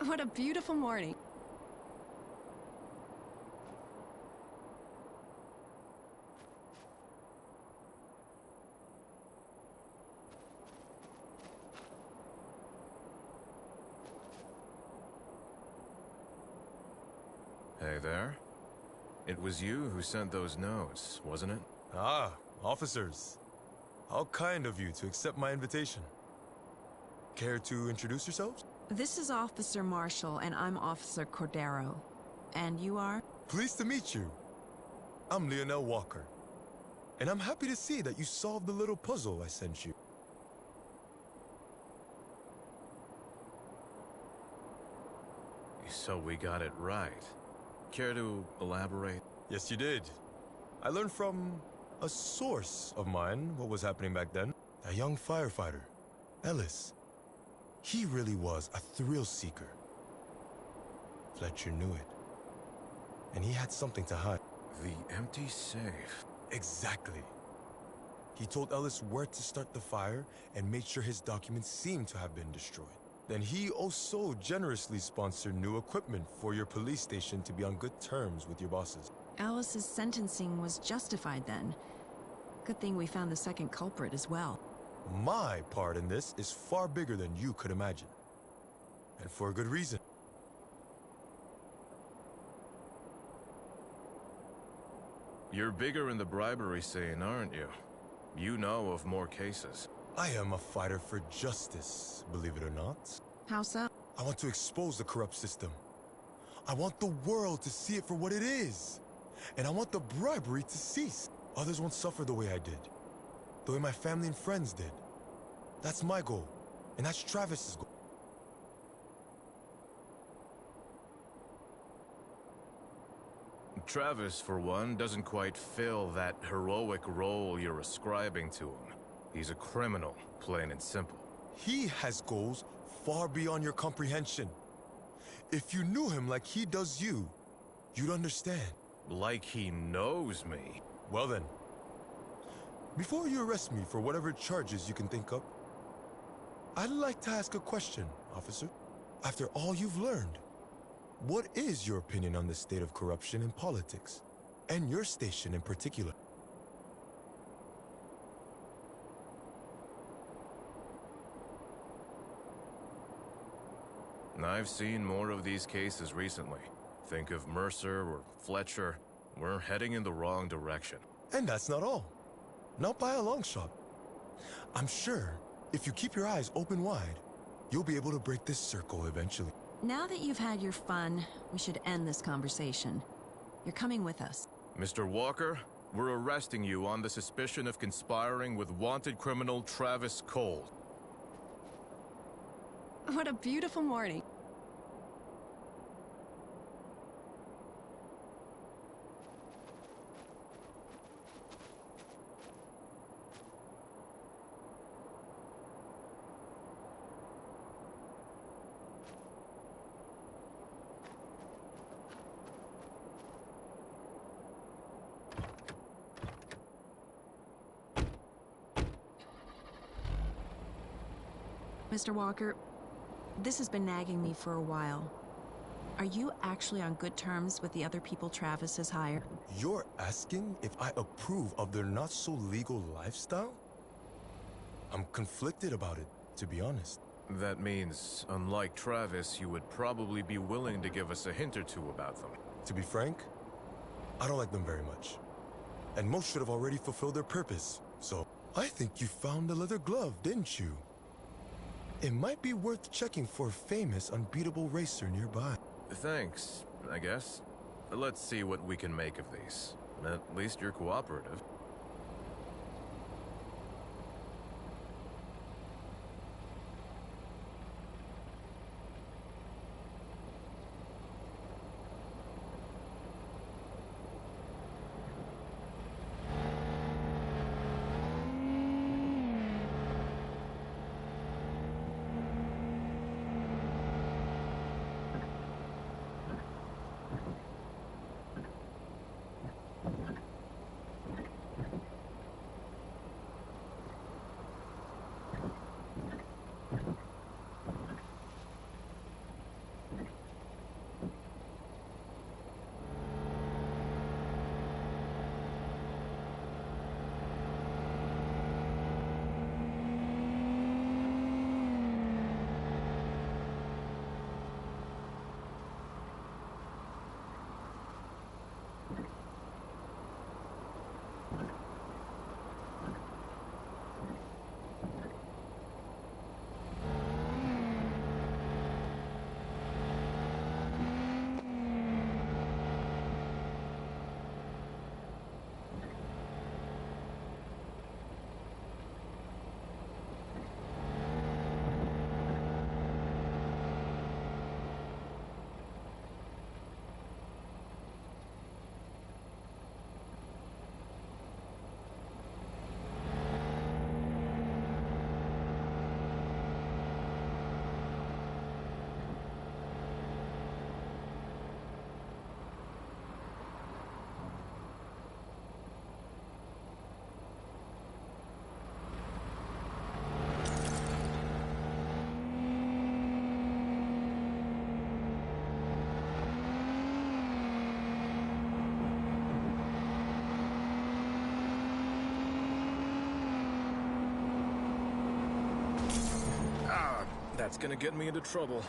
What a beautiful morning. Hey there. It was you who sent those notes, wasn't it? Ah, officers. How kind of you to accept my invitation. Care to introduce yourselves? This is Officer Marshall, and I'm Officer Cordero. And you are? Pleased to meet you. I'm Lionel Walker. And I'm happy to see that you solved the little puzzle I sent you. So we got it right. Care to elaborate? Yes, you did. I learned from a source of mine what was happening back then. A young firefighter, Ellis. He really was a thrill seeker. Fletcher knew it. And he had something to hide. The empty safe. Exactly. He told Ellis where to start the fire and made sure his documents seemed to have been destroyed. Then he also generously sponsored new equipment for your police station to be on good terms with your bosses. Alice's sentencing was justified then. Good thing we found the second culprit as well. My part in this is far bigger than you could imagine. And for a good reason. You're bigger in the bribery scene, aren't you? You know of more cases. I am a fighter for justice, believe it or not. How so? I want to expose the corrupt system. I want the world to see it for what it is. And I want the bribery to cease. Others won't suffer the way I did. The way my family and friends did. That's my goal. And that's Travis's goal. Travis, for one, doesn't quite fill that heroic role you're ascribing to him. He's a criminal, plain and simple. He has goals far beyond your comprehension. If you knew him like he does you, you'd understand. Like he knows me. Well then, before you arrest me for whatever charges you can think of, I'd like to ask a question, officer. After all you've learned, what is your opinion on the state of corruption in politics, and your station in particular? I've seen more of these cases recently. Think of Mercer or Fletcher. We're heading in the wrong direction. And that's not all. Not by a long shot. I'm sure if you keep your eyes open wide, you'll be able to break this circle eventually. Now that you've had your fun, we should end this conversation. You're coming with us. Mr. Walker, we're arresting you on the suspicion of conspiring with wanted criminal Travis Cole. What a beautiful morning. Mr. Walker, this has been nagging me for a while. Are you actually on good terms with the other people Travis has hired? You're asking if I approve of their not-so-legal lifestyle? I'm conflicted about it, to be honest. That means, unlike Travis, you would probably be willing to give us a hint or two about them. To be frank, I don't like them very much. And most should have already fulfilled their purpose, so I think you found the leather glove, didn't you? It might be worth checking for a famous, unbeatable racer nearby. Thanks, I guess. Let's see what we can make of these. At least you're cooperative. That's gonna get me into trouble.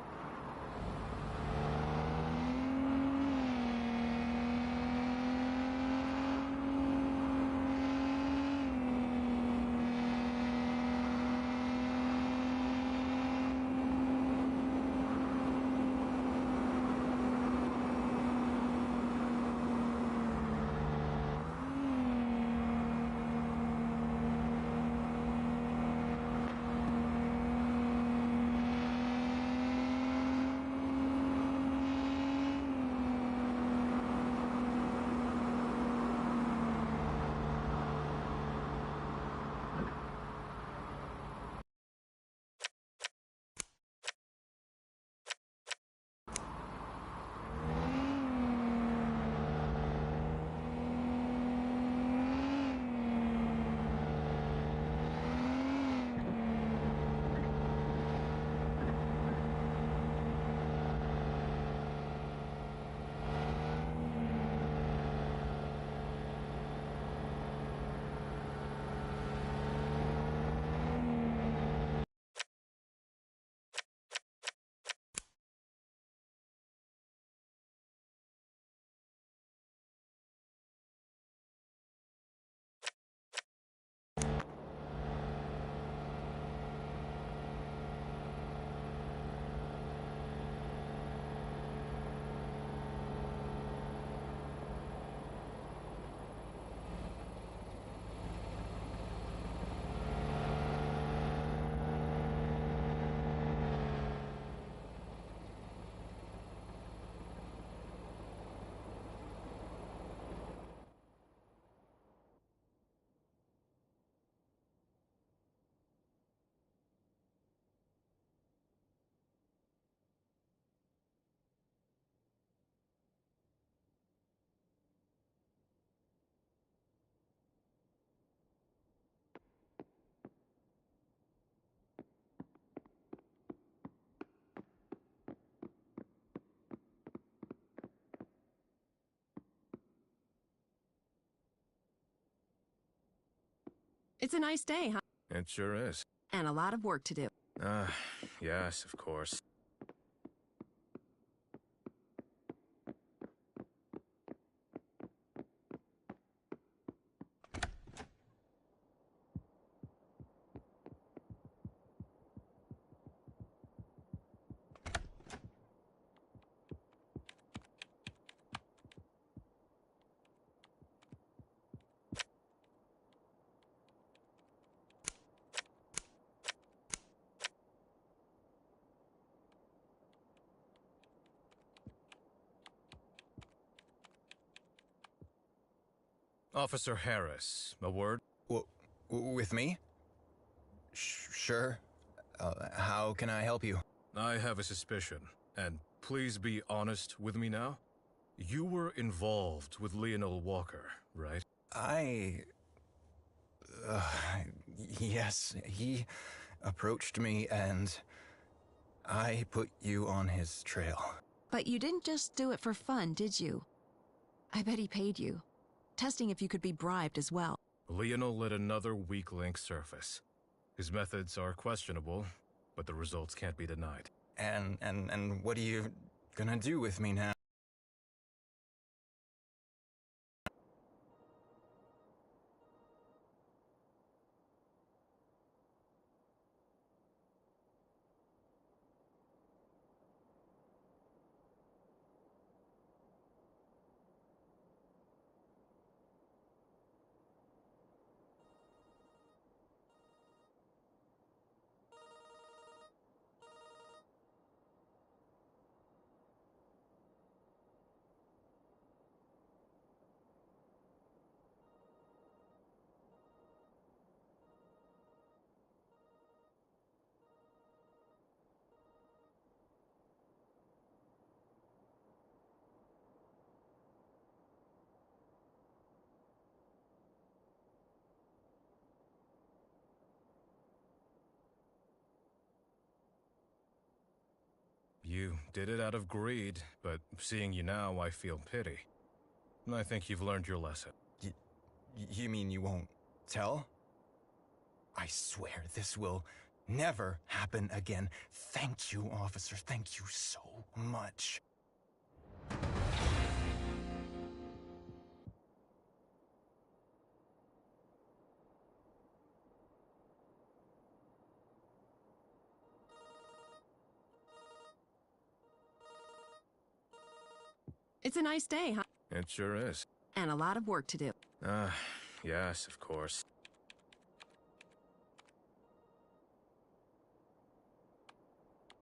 It's a nice day, huh? It sure is. And a lot of work to do. Yes, of course. Officer Harris, a word? With me? Sure. How can I help you? I have a suspicion, and please be honest with me now. You were involved with Lionel Walker, right? Uh, yes, he approached me and I put you on his trail. But you didn't just do it for fun, did you? I bet he paid you. Testing if you could be bribed as well. Lionel let another weak link surface. His methods are questionable, but the results can't be denied. And what are you gonna do with me now? You did it out of greed, but seeing you now, I feel pity. I think you've learned your lesson. You mean you won't tell? I swear this will never happen again. Thank you, officer. Thank you so much. It's a nice day, huh? It sure is. And a lot of work to do. Yes, of course.